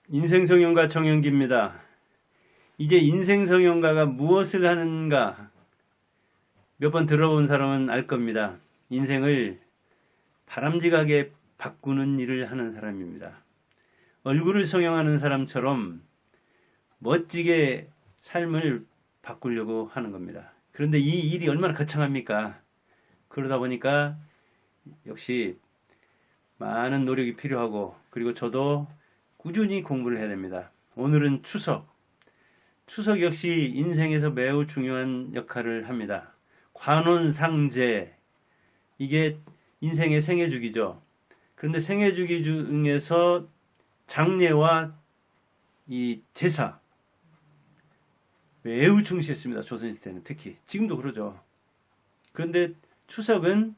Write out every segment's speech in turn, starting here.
인생성형가 정영기입니다. 이제 인생성형가가 무엇을 하는가 몇 번 들어본 사람은 알 겁니다. 인생을 바람직하게 바꾸는 일을 하는 사람입니다. 얼굴을 성형하는 사람처럼 멋지게 삶을 바꾸려고 하는 겁니다. 그런데 이 일이 얼마나 거창합니까? 그러다 보니까 역시 많은 노력이 필요하고, 그리고 저도 꾸준히 공부를 해야 됩니다. 오늘은 추석. 추석 역시 인생에서 매우 중요한 역할을 합니다. 관혼상제. 이게 인생의 생애주기죠. 그런데 생애주기 중에서 장례와 이 제사 매우 중시했습니다. 조선시대 때는 특히. 지금도 그러죠. 그런데 추석은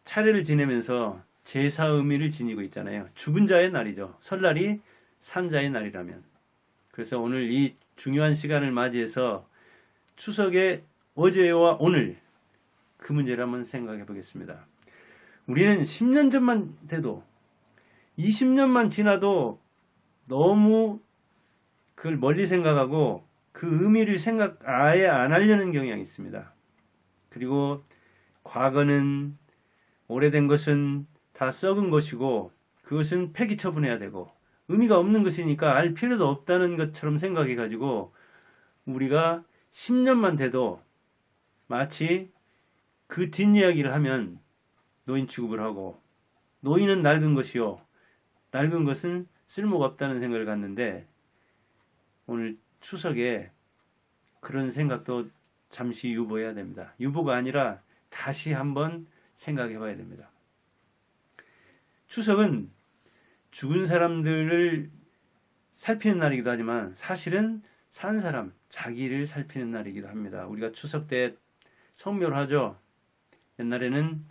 차례를 지내면서 제사 의미를 지니고 있잖아요. 죽은 자의 날이죠. 설날이 산자의 날이라면. 그래서 오늘 이 중요한 시간을 맞이해서 추석의 어제와 오늘 그 문제를 한번 생각해 보겠습니다. 우리는 10년 전만 돼도 20년만 지나도 너무 그걸 멀리 생각하고 그 의미를 생각 아예 안 하려는 경향이 있습니다. 그리고 과거는, 오래된 것은 다 썩은 것이고 그것은 폐기 처분해야 되고 의미가 없는 것이니까 알 필요도 없다는 것처럼 생각해 가지고 우리가 10년만 돼도 마치 그 뒷이야기를 하면 노인 취급을 하고, 노인은 낡은 것이요, 낡은 것은 쓸모가 없다는 생각을 갖는데, 오늘 추석에 그런 생각도 잠시 유보해야 됩니다. 유보가 아니라 다시 한번 생각해 봐야 됩니다. 추석은 죽은 사람들을 살피는 날이기도 하지만 사실은 산 사람, 자기를 살피는 날이기도 합니다. 우리가 추석 때 성묘를 하죠. 옛날에는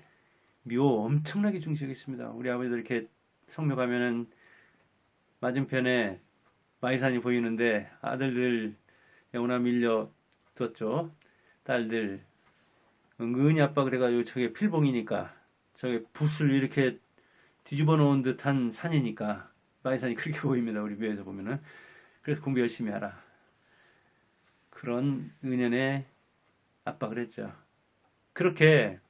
묘 엄청나게 중시했습니다. 우리 아버지도 이렇게 성묘 가면은 맞은편에 마이산이 보이는데 아들들 영혼아 밀려뒀죠. 딸들 은근히 아빠 그래가지고 저게 필봉이니까, 저게 붓을 이렇게 뒤집어 놓은 듯한 산이니까 마이산이 그렇게 보입니다. 우리 묘에서 보면은. 그래서 공부 열심히 하라. 그런 은연의 압박을 했죠. 그렇게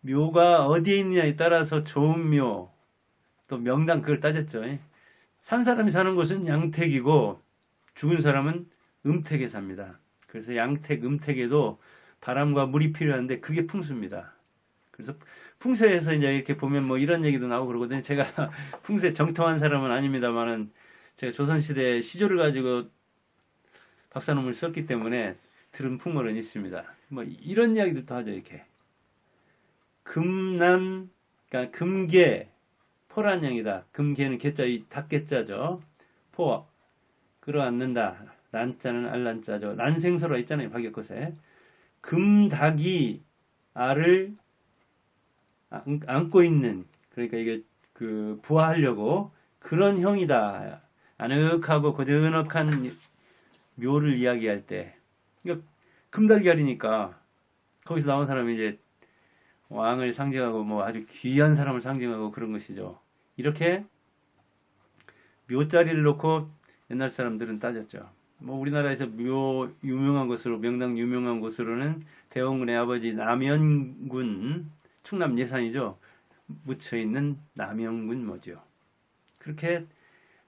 묘가 어디에 있느냐에 따라서 좋은 묘, 또 명당 그걸 따졌죠. 산 사람이 사는 곳은 양택이고 죽은 사람은 음택에 삽니다. 그래서 양택, 음택에도 바람과 물이 필요한데 그게 풍수입니다. 그래서 풍수에서 이제 이렇게 보면 뭐 이런 얘기도 나오고 그러거든요. 제가 풍수에 정통한 사람은 아닙니다만은 제가 조선시대 시조를 가지고 박사논문을 썼기 때문에 들은 풍물은 있습니다. 뭐 이런 이야기들도 하죠. 이렇게 금난, 그러니까 금계, 포란형이다. 금계는 개자, 이 닭개자죠. 포, 끌어안는다. 난자는 알란자죠. 난생서로 있잖아요. 박역것에. 금닭이 알을 안고 있는, 그러니까 이게 그 부화하려고 그런 형이다. 아늑하고 고즈넉한 묘를 이야기할 때, 그러니까 금달걀이니까 거기서 나온 사람이 이제 왕을 상징하고 뭐 아주 귀한 사람을 상징하고 그런 것이죠. 이렇게 묘자리를 놓고 옛날 사람들은 따졌죠. 뭐 우리나라에서 묘 유명한 곳으로, 명당 유명한 곳으로는 대원군의 아버지 남연군, 충남 예산이죠. 묻혀 있는 남연군 뭐죠. 그렇게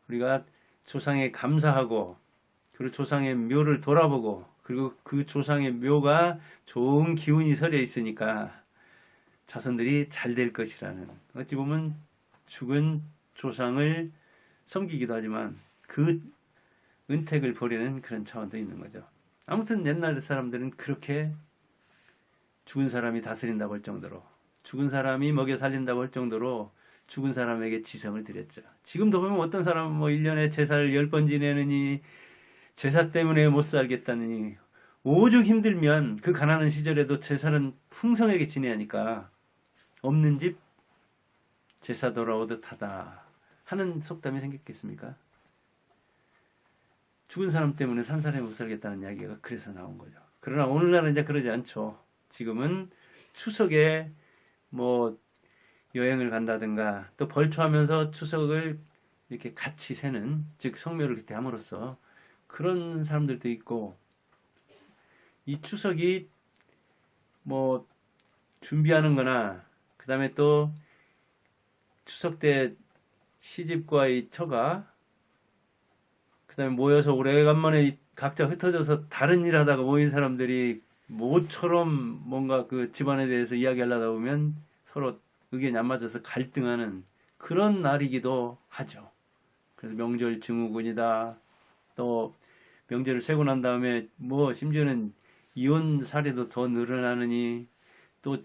우리가 조상에 감사하고, 그리고 조상의 묘를 돌아보고, 그리고 그 조상의 묘가 좋은 기운이 서려 있으니까 자손들이 잘 될 것이라는, 어찌 보면 죽은 조상을 섬기기도 하지만 그 은택을 보려는 그런 차원도 있는 거죠. 아무튼 옛날 사람들은 그렇게 죽은 사람이 다스린다고 할 정도로, 죽은 사람이 먹여 살린다고 할 정도로 죽은 사람에게 지성을 드렸죠. 지금도 보면 어떤 사람은 뭐 1년에 제사를 10번 지내느니, 제사 때문에 못 살겠다느니, 오죽 힘들면 그 가난한 시절에도 제사는 풍성하게 지내야 하니까 없는 집 제사 돌아오듯 하다 하는 속담이 생겼겠습니까? 죽은 사람 때문에 산 사람이 못 살겠다는 이야기가 그래서 나온 거죠. 그러나 오늘날은 이제 그러지 않죠. 지금은 추석에 뭐 여행을 간다든가, 또 벌초하면서 추석을 이렇게 같이 세는, 즉 성묘를 그때 함으로써 그런 사람들도 있고, 이 추석이 뭐 준비하는 거나, 그 다음에 또 추석 때 시집과 이 처가, 그 다음에 모여서 오래간만에 각자 흩어져서 다른 일 하다가 모인 사람들이 모처럼 뭔가 그 집안에 대해서 이야기하려다 보면 서로 의견이 안 맞아서 갈등하는 그런 날이기도 하죠. 그래서 명절 증후군이다. 또 명절을 세고 난 다음에 뭐 심지어는 이혼 사례도 더 늘어나느니 또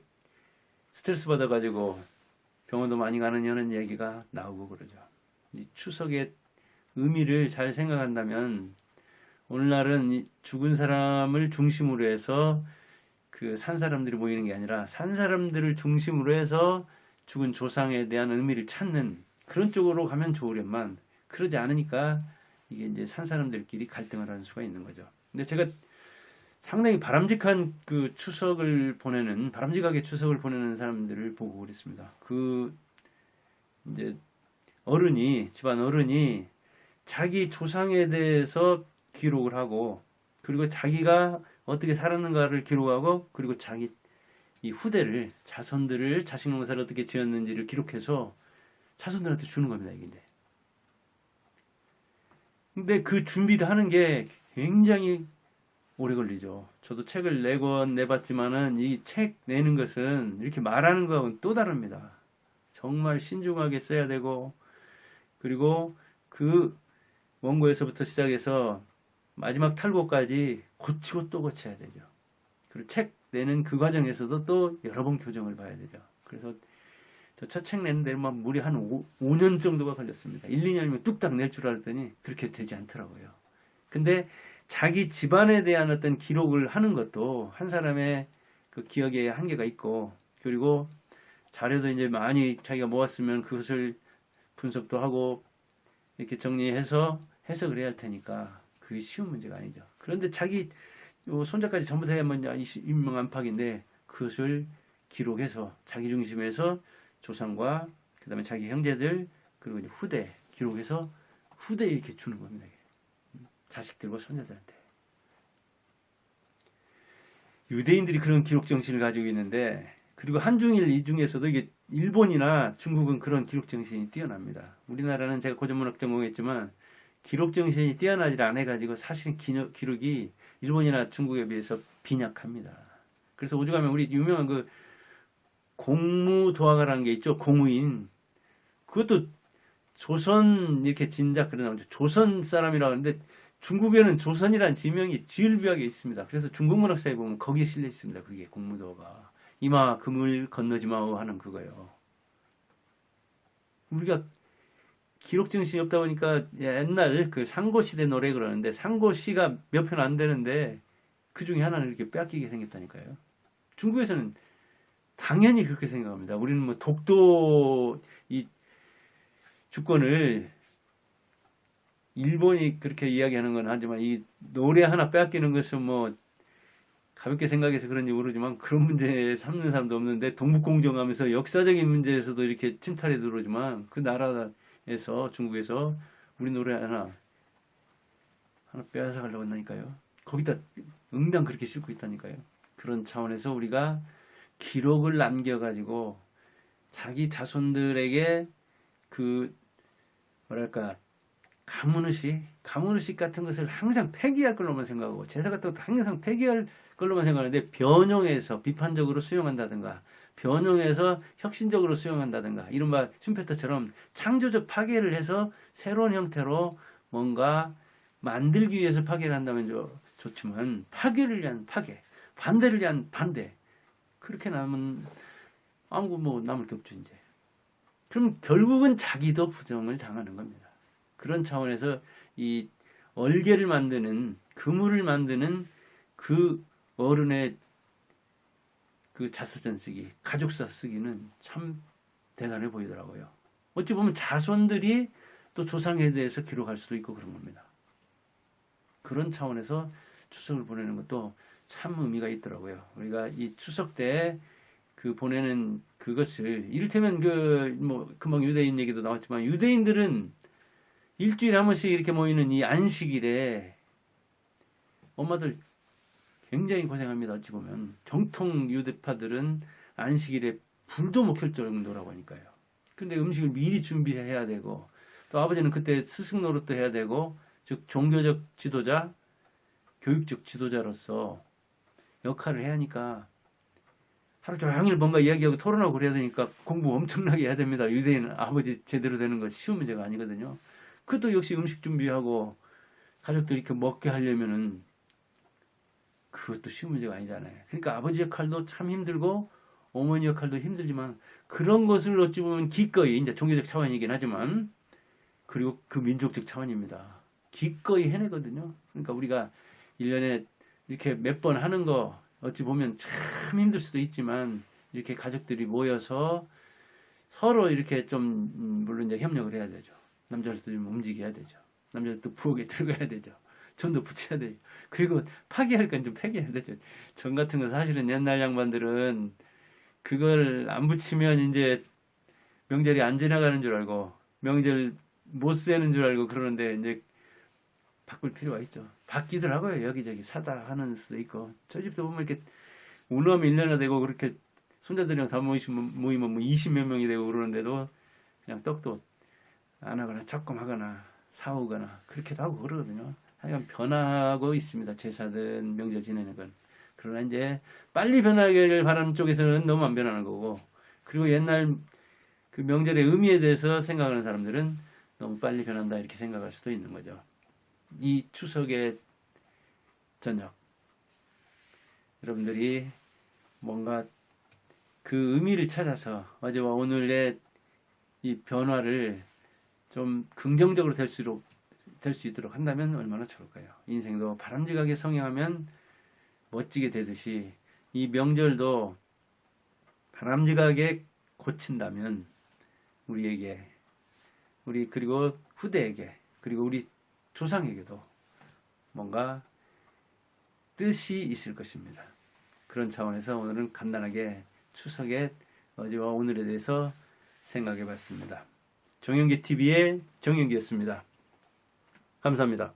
스트레스 받아가지고 병원도 많이 가는 이런 얘기가 나오고 그러죠. 이 추석의 의미를 잘 생각한다면 오늘날은 이 죽은 사람을 중심으로 해서 그 산 사람들이 모이는 게 아니라 산 사람들을 중심으로 해서 죽은 조상에 대한 의미를 찾는 그런 쪽으로 가면 좋으련만 그러지 않으니까 이게 이제 산 사람들끼리 갈등을 하는 수가 있는 거죠. 근데 제가 상당히 바람직한 그 바람직하게 추석을 보내는 사람들을 보고 그랬습니다. 그 이제 집안 어른이 자기 조상에 대해서 기록을 하고, 그리고 자기가 어떻게 살았는가를 기록하고, 그리고 자기 이 후대를, 자손들을 자식 농사를 어떻게 지었는지를 기록해서 자손들한테 주는 겁니다, 이게. 근데 그 준비를 하는 게 굉장히 오래 걸리죠. 저도 책을 4권 내봤지만은 이 책 내는 것은 이렇게 말하는 거하고는 또 다릅니다. 정말 신중하게 써야 되고, 그리고 그 원고에서부터 시작해서 마지막 탈고까지 고치고 또 고쳐야 되죠. 그리고 책 내는 그 과정에서도 또 여러 번 교정을 봐야 되죠. 그래서 저 첫 책 내는 데만 무려 한 5년 정도가 걸렸습니다. 1, 2년이면 뚝딱 낼 줄 알았더니 그렇게 되지 않더라고요. 근데 자기 집안에 대한 어떤 기록을 하는 것도 한 사람의 그 기억에 한계가 있고, 그리고 자료도 이제 많이 자기가 모았으면 그것을 분석도 하고 이렇게 정리해서 해석을 해야 할 테니까 그게 쉬운 문제가 아니죠. 그런데 자기 손자까지 전부 다 해야만 인명안팎인데 그것을 기록해서 자기 중심에서 조상과 그 다음에 자기 형제들 그리고 이제 후대 기록해서 후대에 이렇게 주는 겁니다. 자식들과 손자들한테. 유대인들이 그런 기록 정신을 가지고 있는데, 그리고 한중일 이 중에서도 이게 일본이나 중국은 그런 기록 정신이 뛰어납니다. 우리나라는 제가 고전문학 전공했지만 기록 정신이 뛰어나지 않아가지고 사실은 기록이 일본이나 중국에 비해서 빈약합니다. 그래서 오죽하면 우리 유명한 그 공무도화가라는 게 있죠. 공무인. 그것도 조선 이렇게 진작 그래 나오죠. 조선 사람이라고 하는데 중국에는 조선이라는 지명이 지을비하게 있습니다. 그래서 중국 문학사에 보면 거기에 실려 있습니다. 그게 공무도가 이마 금을 건너지 마오 하는 그거예요. 우리가 기록 정신이 없다 보니까 옛날 그 상고시대 노래 그러는데 상고시가 몇 편 안 되는데 그 중에 하나는 이렇게 뺏기게 생겼다니까요. 중국에서는 당연히 그렇게 생각합니다. 우리는 뭐 독도 이 주권을 일본이 그렇게 이야기하는 건 하지만 이 노래 하나 빼앗기는 것은 뭐 가볍게 생각해서 그런지 모르지만 그런 문제에 삼는 사람도 없는데 동북공정하면서 역사적인 문제에서도 이렇게 침탈해 들어오지만 그 나라에서 중국에서 우리 노래 하나 빼앗아 가려고 한다니까요. 거기다 응당 그렇게 싣고 있다니까요. 그런 차원에서 우리가 기록을 남겨가지고 자기 자손들에게 그 뭐랄까 가문의식 같은 것을 항상 폐기할 걸로만 생각하고 제사 같은 것도 항상 폐기할 걸로만 생각하는데 변형해서 비판적으로 수용한다든가 변형해서 혁신적으로 수용한다든가 이른바 슈페터처럼 창조적 파괴를 해서 새로운 형태로 뭔가 만들기 위해서 파괴를 한다면 좋지만 파괴를 위한 파괴, 반대를 위한 반대 그렇게 남은 아무 뭐 남을 게 없죠 이제. 그럼 결국은 자기도 부정을 당하는 겁니다. 그런 차원에서 이 얼개를 만드는 그물을 만드는 그 어른의 그 자서전 쓰기, 가족사 쓰기는 참 대단해 보이더라고요. 어찌 보면 자손들이 또 조상에 대해서 기록할 수도 있고 그런 겁니다. 그런 차원에서 추석을 보내는 것도 참 의미가 있더라고요. 우리가 이 추석 때 그 보내는 그것을 이를테면 그 뭐 금방 유대인 얘기도 나왔지만 유대인들은 일주일에 한 번씩 이렇게 모이는 이 안식일에 엄마들 굉장히 고생합니다. 어찌 보면 정통 유대파들은 안식일에 불도 못 켤 정도라고 하니까요. 근데 음식을 미리 준비해야 되고, 또 아버지는 그때 스승 노릇도 해야 되고, 즉 종교적 지도자, 교육적 지도자로서 역할을 해야 하니까 하루 종일 뭔가 이야기하고 토론하고 그래야 되니까 공부 엄청나게 해야 됩니다. 유대인 아버지 제대로 되는 거 쉬운 문제가 아니거든요. 그것도 역시 음식 준비하고 가족들 이렇게 먹게 하려면은 그것도 쉬운 문제가 아니잖아요. 그러니까 아버지 역할도 참 힘들고 어머니 역할도 힘들지만 그런 것을 어찌 보면 기꺼이, 이제 종교적 차원이긴 하지만, 그리고 그 민족적 차원입니다. 기꺼이 해내거든요. 그러니까 우리가 1년에 이렇게 몇 번 하는 거 어찌 보면 참 힘들 수도 있지만, 이렇게 가족들이 모여서 서로 이렇게 좀 물론 이제 협력을 해야 되죠. 남자들도 좀 움직여야 되죠. 남자들도 부엌에 들어가야 되죠. 전도 붙여야 되죠. 그리고 파괴할 건 좀 폐기해야 되죠. 전 같은 거 사실은 옛날 양반들은 그걸 안 붙이면 이제 명절이 안 지나가는 줄 알고, 명절 못 세는 줄 알고 그러는데, 이제 바꿀 필요가 있죠. 바뀌더라고요. 여기저기 사다 하는 수도 있고. 저 집도 보면 이렇게 운엄 1년이나 되고 그렇게 손자들이랑 다 모이면 뭐 20몇 명이 되고 그러는데도 그냥 떡도 안 하거나 조금 하거나 사오거나 그렇게도 하고 그러거든요. 하여간 변하고 있습니다. 제사든 명절 지내는 건. 그러나 이제 빨리 변하기를 바라는 쪽에서는 너무 안 변하는 거고, 그리고 옛날 그 명절의 의미에 대해서 생각하는 사람들은 너무 빨리 변한다 이렇게 생각할 수도 있는 거죠. 이 추석의 저녁, 여러분들이 뭔가 그 의미를 찾아서 어제와 오늘의 이 변화를 좀 긍정적으로 될 수 있도록 한다면 얼마나 좋을까요? 인생도 바람직하게 성행하면 멋지게 되듯이 이 명절도 바람직하게 고친다면 우리에게, 그리고 후대에게, 그리고 우리 조상에게도 뭔가 뜻이 있을 것입니다. 그런 차원에서 오늘은 간단하게 추석의 어제와 오늘에 대해서 생각해 봤습니다. 정영기 TV의 정영기였습니다. 감사합니다.